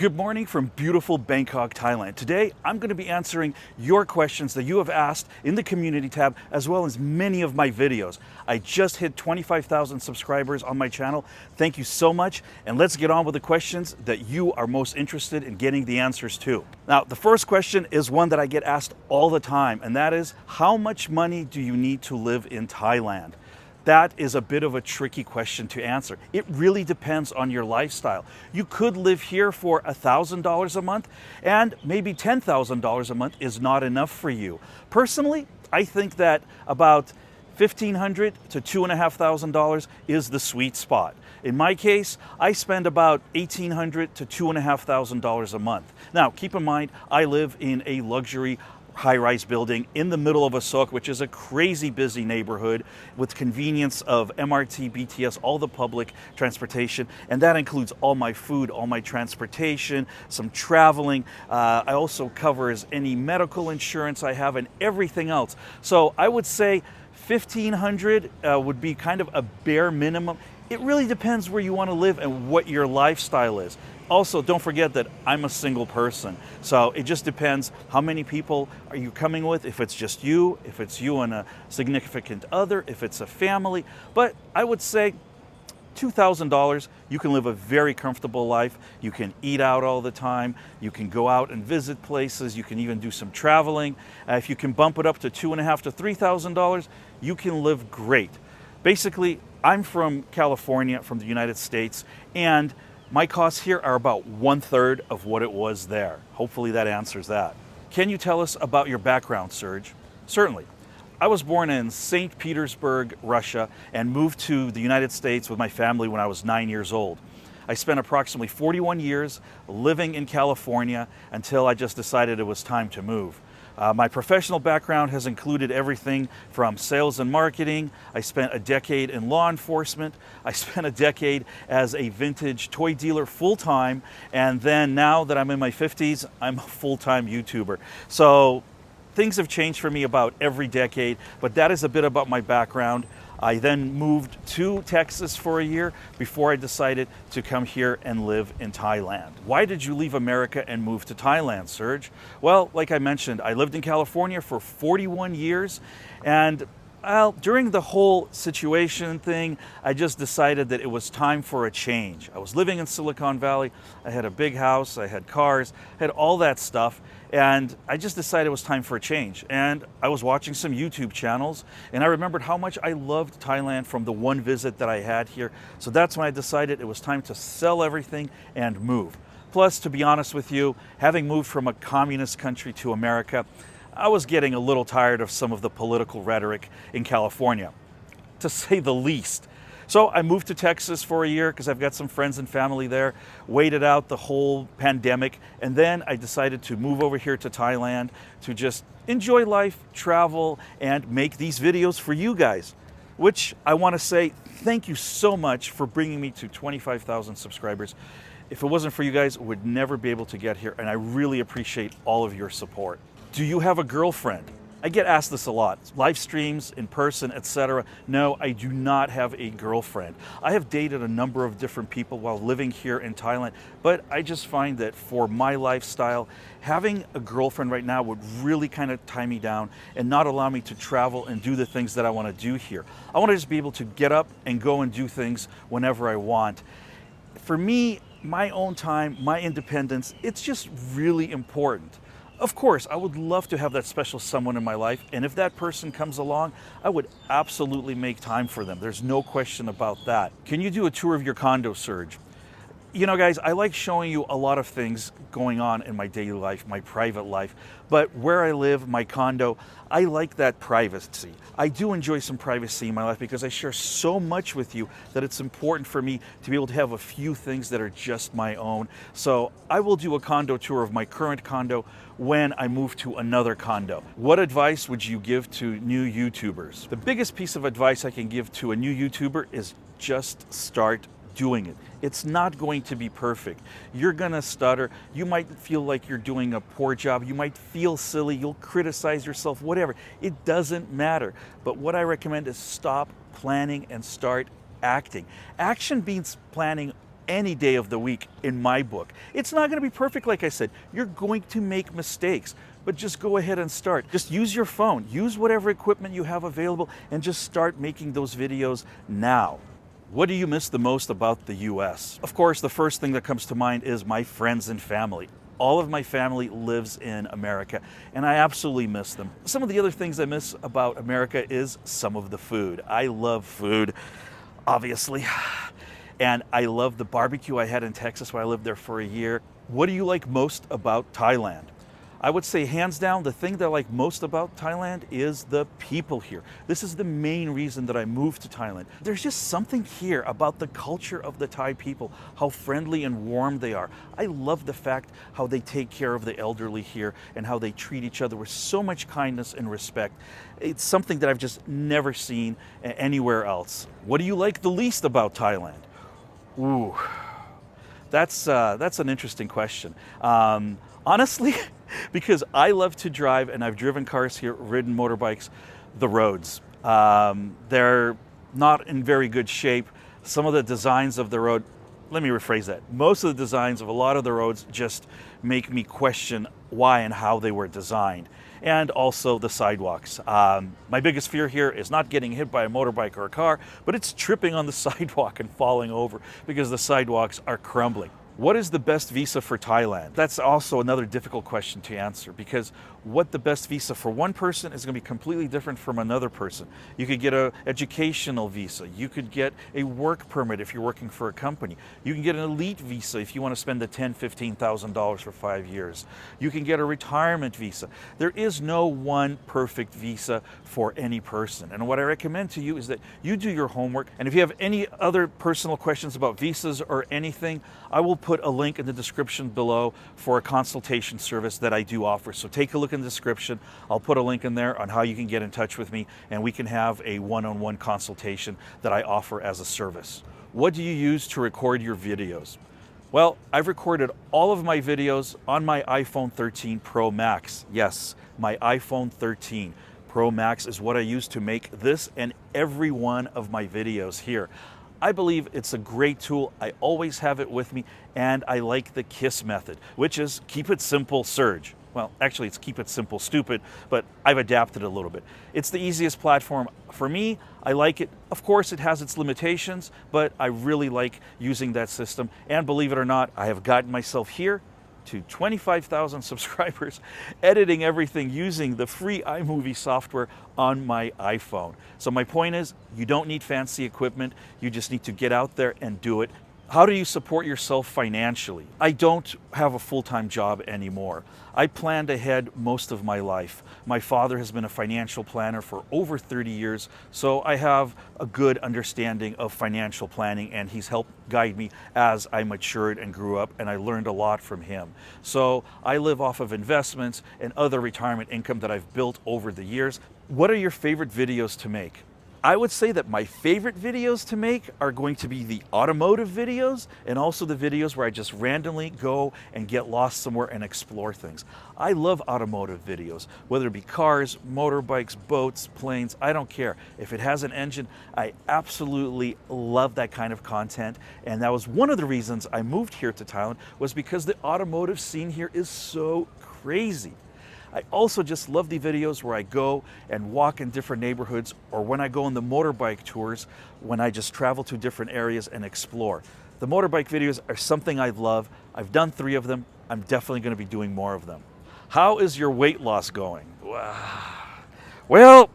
Good morning from beautiful Bangkok, Thailand. Today, I'm going to be answering your questions that you have asked in the community tab, as well as many of my videos. I just hit 25,000 subscribers on my channel. Thank you so much. And let's get on with the questions that you are most interested in getting the answers to. Now, the first question is one that I get asked all the time, and that is, how much money do you need to live in Thailand? That is a bit of a tricky question to answer. It really depends on your lifestyle. You could live here for $1,000 a month, and maybe $10,000 a month is not enough for you. Personally, I think that about $1,500 to $2,500 is the sweet spot. In my case, I spend about $1,800 to $2,500 a month. Now, keep in mind, I live in a luxury high-rise building in the middle of a souk, which is a crazy busy neighborhood with convenience of MRT, BTS, all the public transportation, and that includes all my food, all my transportation, some traveling. I also covers any medical insurance I have and everything else. So I would say $1,500 would be kind of a bare minimum. It really depends where you want to live and what your lifestyle is. Also, don't forget that I'm a single person, so it just depends how many people are you coming with, if it's just you, if it's you and a significant other, if it's a family. But I would say $2,000, you can live a very comfortable life. You can eat out all the time. You can go out and visit places. You can even do some traveling. If you can bump it up to $2,500 to $3,000, you can live great. Basically, I'm from California, from the United States, and my costs here are about 1/3 of what it was there. Hopefully that answers that. Can you tell us about your background, Serg? Certainly. I was born in St. Petersburg, Russia, and moved to the United States with my family when I was 9 years old. I spent approximately 41 years living in California until I just decided it was time to move. My professional background has included everything from sales and marketing. I spent a decade in law enforcement. I spent a decade as a vintage toy dealer full-time. And then now that I'm in my 50s, I'm a full-time YouTuber. So things have changed for me about every decade, but that is a bit about my background. I then moved to Texas for a year before I decided to come here and live in Thailand. Why did you leave America and move to Thailand, Serg? Well, like I mentioned, I lived in California for 41 years, and during the whole situation thing, I just decided that it was time for a change. I was living in Silicon Valley. I had a big house, I had cars, I had all that stuff, and I just decided it was time for a change. And I was watching some YouTube channels, and I remembered how much I loved Thailand from the one visit that I had here. So that's when I decided it was time to sell everything and move. Plus, to be honest with you, having moved from a communist country to America, I was getting a little tired of some of the political rhetoric in California, to say the least. So I moved to Texas for a year because I've got some friends and family there, waited out the whole pandemic, and then I decided to move over here to Thailand to just enjoy life, travel, and make these videos for you guys, which I want to say thank you so much for bringing me to 25,000 subscribers. If it wasn't for you guys, I would never be able to get here, and I really appreciate all of your support. Do you have a girlfriend? I get asked this a lot. Live streams, in person, etc. No, I do not have a girlfriend. I have dated a number of different people while living here in Thailand, but I just find that for my lifestyle, having a girlfriend right now would really kind of tie me down and not allow me to travel and do the things that I want to do here. I want to just be able to get up and go and do things whenever I want. For me, my own time, my independence, it's just really important. Of course, I would love to have that special someone in my life, and if that person comes along, I would absolutely make time for them. There's no question about that. Can you do a tour of your condo, Serg? You know, guys, I like showing you a lot of things going on in my daily life, my private life, but where I live, my condo, I like that privacy. I do enjoy some privacy in my life because I share so much with you that it's important for me to be able to have a few things that are just my own. So I will do a condo tour of my current condo when I move to another condo. What advice would you give to new YouTubers? The biggest piece of advice I can give to a new YouTuber is just start doing it. It's not going to be perfect. You're gonna stutter. You might feel like you're doing a poor job. You might feel silly. You'll criticize yourself, whatever. It doesn't matter. But what I recommend is stop planning and start acting. Action beats planning any day of the week in my book. It's not going to be perfect, like I said. You're going to make mistakes, but just go ahead and start. Just use your phone, use whatever equipment you have available, and just start making those videos now. What do you miss the most about the US? Of course, the first thing that comes to mind is my friends and family. All of my family lives in America, and I absolutely miss them. Some of the other things I miss about America is some of the food. I love food, obviously, and I love the barbecue I had in Texas when I lived there for a year. What do you like most about Thailand? I would say hands down, the thing that I like most about Thailand is the people here. This is the main reason that I moved to Thailand. There's just something here about the culture of the Thai people, how friendly and warm they are. I love the fact how they take care of the elderly here and how they treat each other with so much kindness and respect. It's something that I've just never seen anywhere else. What do you like the least about Thailand? Ooh, that's an interesting question. Honestly, because I love to drive and I've driven cars here, ridden motorbikes, the roads. They're not in very good shape. Some of the designs of the road, let me rephrase that. Most of the designs of a lot of the roads just make me question why and how they were designed. And also the sidewalks. My biggest fear here is not getting hit by a motorbike or a car, but it's tripping on the sidewalk and falling over because the sidewalks are crumbling. What is the best visa for Thailand? That's also another difficult question to answer, because what the best visa for one person is going to be completely different from another person. You could get an educational visa. You could get a work permit if you're working for a company. You can get an elite visa if you want to spend the $10,000, $15,000 for 5 years. You can get a retirement visa. There is no one perfect visa for any person. And what I recommend to you is that you do your homework. And if you have any other personal questions about visas or anything, I will put a link in the description below for a consultation service that I do offer. So take a look in the description. I'll put a link in there on how you can get in touch with me and we can have a one-on-one consultation that I offer as a service. What do you use to record your videos? Well, I've recorded all of my videos on my iPhone 13 Pro Max. Yes, my iPhone 13 Pro Max is what I use to make this and every one of my videos here. I believe it's a great tool. I always have it with me, and I like the KISS method, which is keep it simple, Serg. Well, actually, it's keep it simple, stupid, but I've adapted it a little bit. It's the easiest platform for me. I like it. Of course, it has its limitations, but I really like using that system. And believe it or not, I have gotten myself here to 25,000 subscribers, editing everything using the free iMovie software on my iPhone. So my point is, you don't need fancy equipment. You just need to get out there and do it. How do you support yourself financially? I don't have a full-time job anymore. I planned ahead most of my life. My father has been a financial planner for over 30 years, so I have a good understanding of financial planning, and he's helped guide me as I matured and grew up, and I learned a lot from him. So I live off of investments and other retirement income that I've built over the years. What are your favorite videos to make? I would say that my favorite videos to make are going to be the automotive videos and also the videos where I just randomly go and get lost somewhere and explore things. I love automotive videos, whether it be cars, motorbikes, boats, planes, I don't care. If it has an engine, I absolutely love that kind of content. And that was one of the reasons I moved here to Thailand, was because the automotive scene here is so crazy. I also just love the videos where I go and walk in different neighborhoods, or when I go on the motorbike tours, when I just travel to different areas and explore. The motorbike videos are something I love. I've done 3 of them. I'm definitely going to be doing more of them. How is your weight loss going? Well,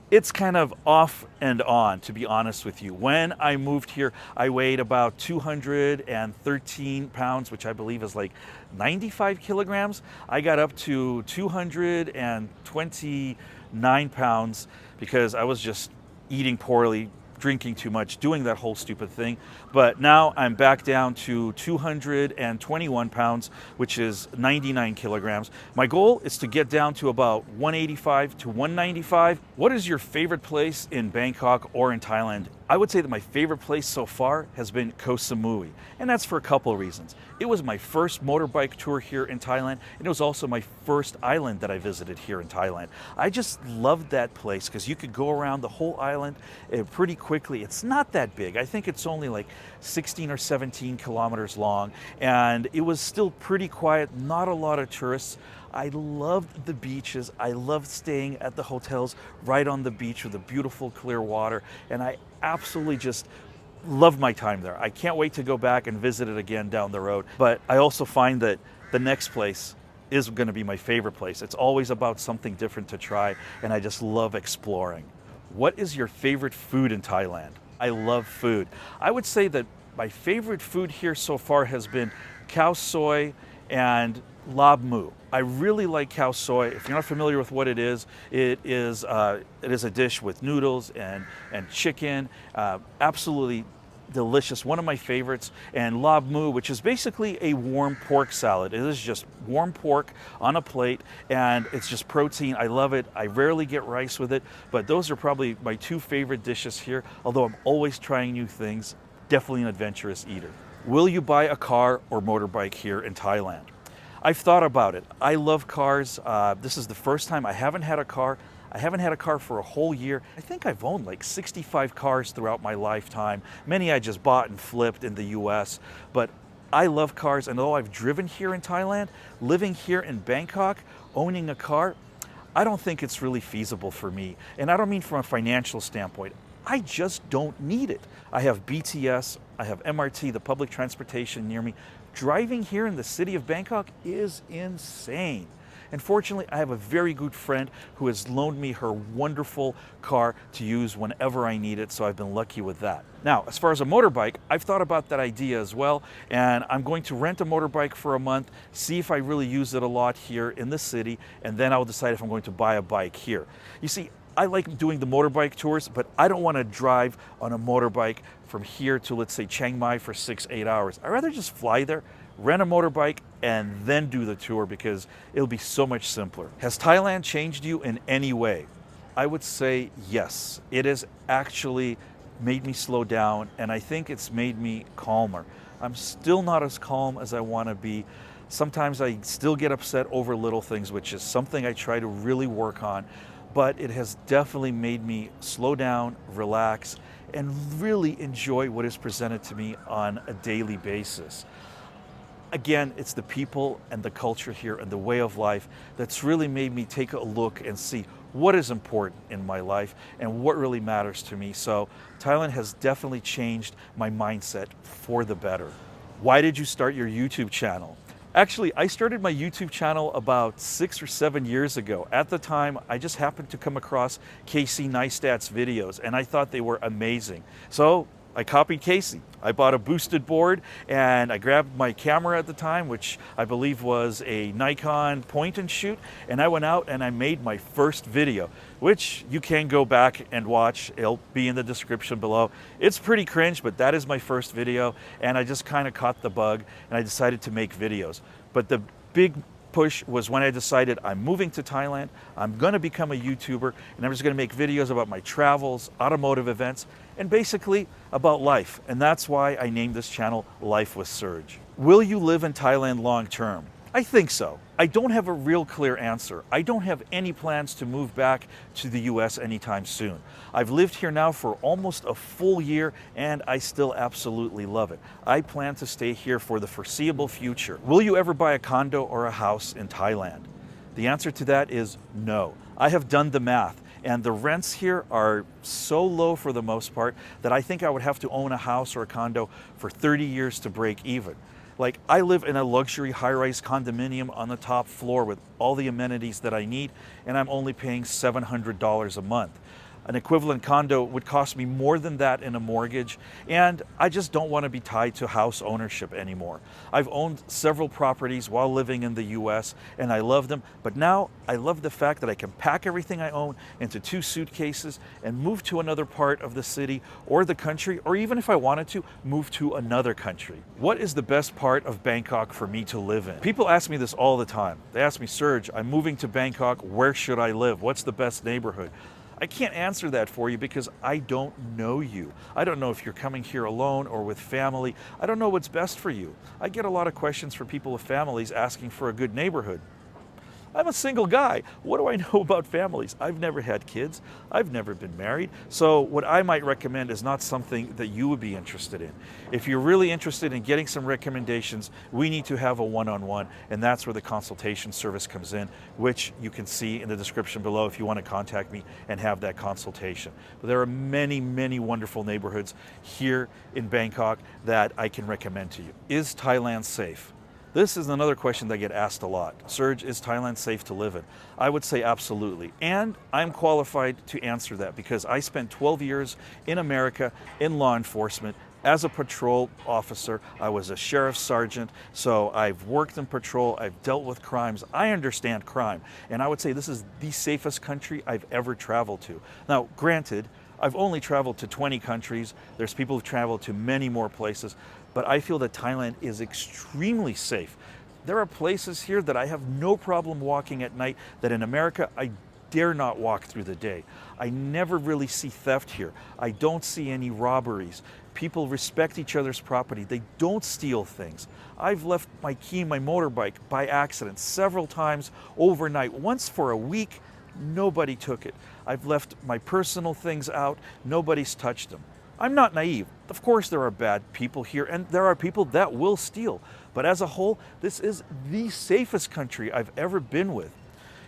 it's kind of off and on, to be honest with you. When I moved here, I weighed about 213 pounds, which I believe is like 95 kilograms. I got up to 229 pounds because I was just eating poorly, drinking too much, doing that whole stupid thing. But now I'm back down to 221 pounds, which is 99 kilograms. My goal is to get down to about 185 to 195. What is your favorite place in Bangkok or in Thailand I would say that my favorite place so far has been Koh Samui, and that's for a couple of reasons. It was my first motorbike tour here in Thailand, and it was also my first island that I visited here in Thailand. I just loved that place because you could go around the whole island pretty quickly. It's not that big. I think it's only like 16 or 17 kilometers long, and it was still pretty quiet, not a lot of tourists. I loved the beaches. I loved staying at the hotels right on the beach with the beautiful clear water, and I absolutely just loved my time there. I can't wait to go back and visit it again down the road. But I also find that the next place is going to be my favorite place. It's always about something different to try, and I just love exploring. What is your favorite food in Thailand? I love food. I would say that my favorite food here so far has been khao soy and lab mu. I really like khao soy. If you're not familiar with what it is a dish with noodles and chicken. Absolutely delicious, one of my favorites. And lab mu, which is basically a warm pork salad. It is just warm pork on a plate, and it's just protein. I love it. I rarely get rice with it, but those are probably my two favorite dishes here, although I'm always trying new things. Definitely an adventurous eater. Will you buy a car or motorbike here in Thailand? I've thought about it. I love cars. This is the first time I haven't had a car. I haven't had a car for a whole year. I think I've owned like 65 cars throughout my lifetime. Many I just bought and flipped in the US. But I love cars, and although I've driven here in Thailand, living here in Bangkok, owning a car, I don't think it's really feasible for me. And I don't mean from a financial standpoint. I just don't need it. I have BTS, I have MRT, the public transportation near me. Driving here in the city of Bangkok is insane. And fortunately, I have a very good friend who has loaned me her wonderful car to use whenever I need it, so I've been lucky with that. Now, as far as a motorbike, I've thought about that idea as well, and I'm going to rent a motorbike for a month, see if I really use it a lot here in the city, and then I'll decide if I'm going to buy a bike here. You see, I like doing the motorbike tours, but I don't want to drive on a motorbike from here to, let's say, Chiang Mai for 6-8 hours. I'd rather just fly there, rent a motorbike, and then do the tour because it'll be so much simpler. Has Thailand changed you in any way? I would say yes. It has actually made me slow down, and I think it's made me calmer. I'm still not as calm as I want to be. Sometimes I still get upset over little things, which is something I try to really work on. But it has definitely made me slow down, relax, and really enjoy what is presented to me on a daily basis. Again, it's the people and the culture here and the way of life that's really made me take a look and see what is important in my life and what really matters to me. So Thailand has definitely changed my mindset for the better. Why did you start your YouTube channel? Actually, I started my YouTube channel about 6 or 7 years ago. At the time, I just happened to come across Casey Neistat's videos, and I thought they were amazing. So I copied Casey. I bought a boosted board, and I grabbed my camera at the time, which I believe was a Nikon point and shoot, and I went out and I made my first video, which you can go back and watch. It'll be in the description below. It's pretty cringe, but that is my first video, and I just kind of caught the bug, and I decided to make videos. But the big push was when I decided I'm moving to Thailand, I'm going to become a YouTuber, and I'm just going to make videos about my travels, automotive events, and basically about life. And that's why I named this channel Life with Serg. Will you live in Thailand long term? I think so. I don't have a real clear answer. I don't have any plans to move back to the US anytime soon. I've lived here now for almost a full year, and I still absolutely love it. I plan to stay here for the foreseeable future. Will you ever buy a condo or a house in Thailand? The answer to that is no. I have done the math, and the rents here are so low for the most part that I think I would have to own a house or a condo for 30 years to break even. Like, I live in a luxury high-rise condominium on the top floor with all the amenities that I need, and I'm only paying $700 a month. An equivalent condo would cost me more than that in a mortgage, and I just don't want to be tied to house ownership anymore. I've owned several properties while living in the US, and I love them, but now I love the fact that I can pack everything I own into 2 suitcases and move to another part of the city or the country, or even if I wanted to, move to another country. What is the best part of Bangkok for me to live in? People ask me this all the time. They ask me, Serg, I'm moving to Bangkok, where should I live? What's the best neighborhood? I can't answer that for you because I don't know you. I don't know if you're coming here alone or with family. I don't know what's best for you. I get a lot of questions from people with families asking for a good neighborhood. I'm a single guy. What do I know about families? I've never had kids. I've never been married. So what I might recommend is not something that you would be interested in. If you're really interested in getting some recommendations, we need to have a one-on-one, and that's where the consultation service comes in, which you can see in the description below if you want to contact me and have that consultation. But there are many, many wonderful neighborhoods here in Bangkok that I can recommend to you. Is Thailand safe? This is another question that I get asked a lot. Serg, is Thailand safe to live in? I would say absolutely. And I'm qualified to answer that because I spent 12 years in America in law enforcement as a patrol officer. I was a sheriff's sergeant, so I've worked in patrol, I've dealt with crimes, I understand crime. And I would say this is the safest country I've ever traveled to. Now, granted, I've only traveled to 20 countries. There's people who've traveled to many more places, but I feel that Thailand is extremely safe. There are places here that I have no problem walking at night that in America I dare not walk through the day. I never really see theft here. I don't see any robberies. People respect each other's property. They don't steal things. I've left my key in my motorbike by accident several times overnight, once for a week. Nobody took it. I've left my personal things out. Nobody's touched them. I'm not naive. Of course there are bad people here, and there are people that will steal. But as a whole, this is the safest country I've ever been with,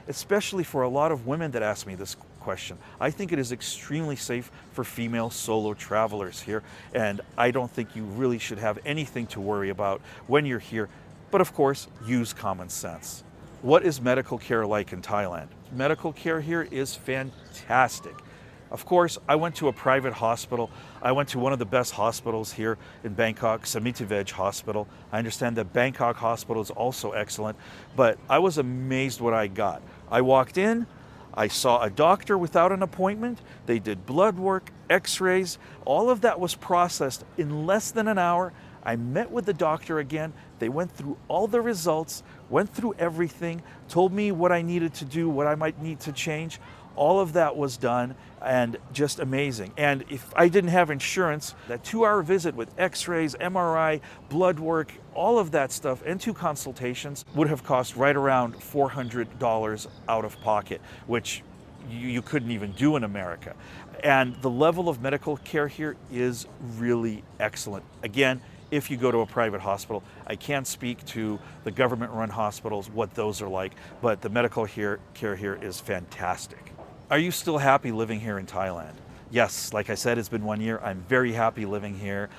especially for a lot of women that ask me this question. I think it is extremely safe for female solo travelers here, and I don't think you really should have anything to worry about when you're here. But of course, use common sense. What is medical care like in Thailand? Medical care here is fantastic. Of course, I went to a private hospital. I went to one of the best hospitals here in Bangkok, Samitivej Hospital. I understand that Bangkok Hospital is also excellent, but I was amazed what I got. I walked in, I saw a doctor without an appointment. They did blood work, x-rays. All of that was processed in less than an hour. I met with the doctor again. They went through all the results, went through everything, told me what I needed to do, what I might need to change. All of that was done, and just amazing. And if I didn't have insurance, that 2-hour visit with x-rays, MRI, blood work, all of that stuff, and 2 consultations would have cost right around $400 out of pocket, which you couldn't even do in America. And the level of medical care here is really excellent. Again, if you go to a private hospital, I can't speak to the government-run hospitals, what those are like, but the medical care here is fantastic. Are you still happy living here in Thailand? Yes, like I said, it's been 1 year. I'm very happy living here,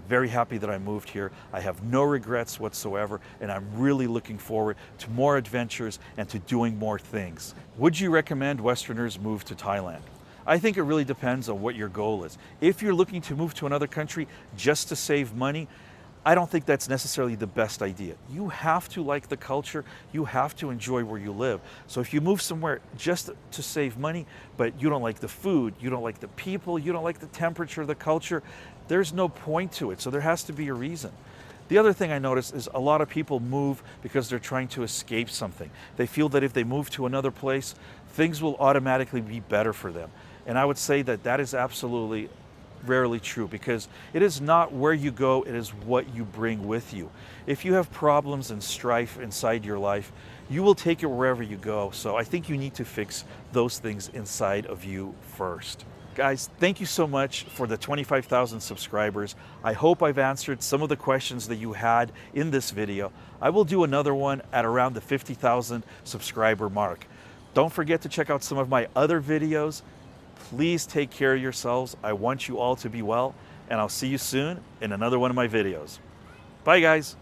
very happy that I moved here. I have no regrets whatsoever, and I'm really looking forward to more adventures and to doing more things. Would you recommend Westerners move to Thailand? I think it really depends on what your goal is. If you're looking to move to another country just to save money, I don't think that's necessarily the best idea. You have to like the culture, you have to enjoy where you live. So if you move somewhere just to save money, but you don't like the food, you don't like the people, you don't like the temperature, the culture, there's no point to it. So there has to be a reason. The other thing I notice is a lot of people move because they're trying to escape something. They feel that if they move to another place, things will automatically be better for them. And I would say that that is absolutely rarely true, because it is not where you go, it is what you bring with you. If you have problems and strife inside your life, you will take it wherever you go. So I think you need to fix those things inside of you first. Guys, thank you so much for the 25,000 subscribers. I hope I've answered some of the questions that you had in this video. I will do another one at around the 50,000 subscriber mark. Don't forget to check out some of my other videos. Please take care of yourselves. I want you all to be well, and I'll see you soon in another one of my videos. Bye, guys.